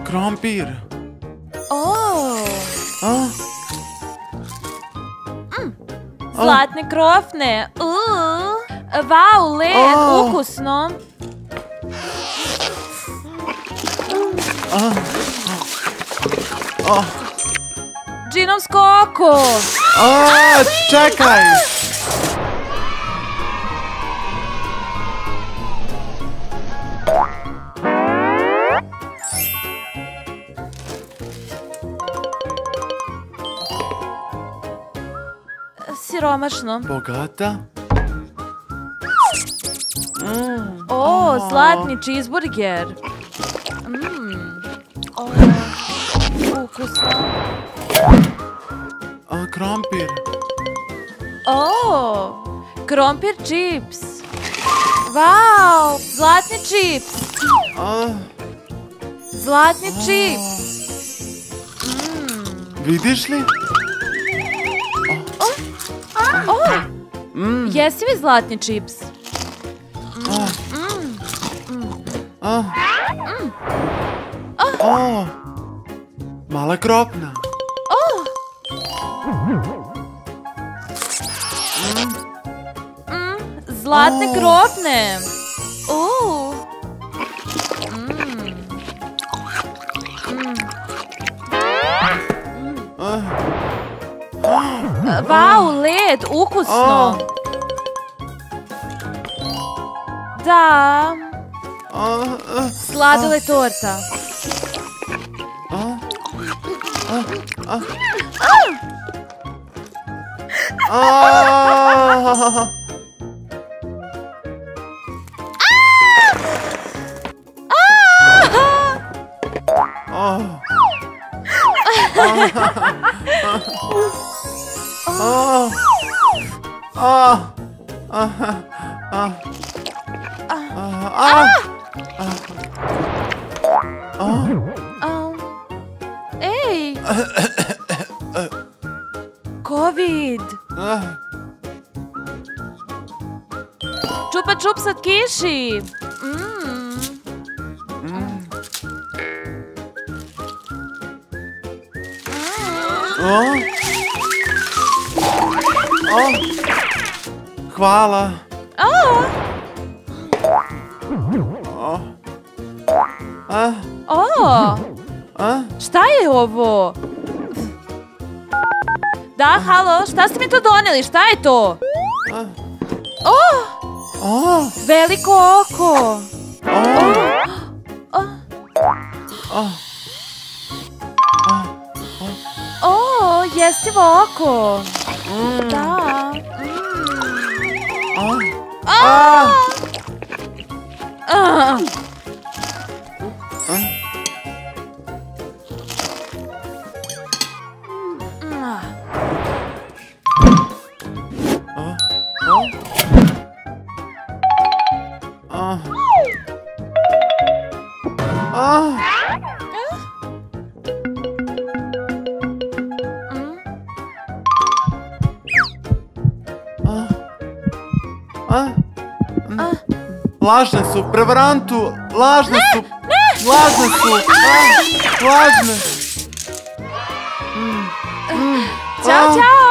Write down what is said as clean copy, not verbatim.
Krompir. Zlatne krofne. Vau, led, ukusno. Džinov skoko. Čekaj! Siromašno. Bogata? Zlatni cheeseburger. Ukusno. Krompir. Krompir čips. Vau, zlatni čips. Zlatni čips. Vidiš li? Jesi li zlatni čips? Mala kropna. Zlatne kropne. Vau, led, ukusno. Da. Sladoled torta. Ej! Covid! Čupa čup slatkiši! Hvala. Šta je ovo? Da, halo, šta ste mi to doneli? Šta je to? Veliko oko. Jestivo oko. Da. Lažne su, prevarantu, lažne su, lažne su, lažne. Ćao, ćao!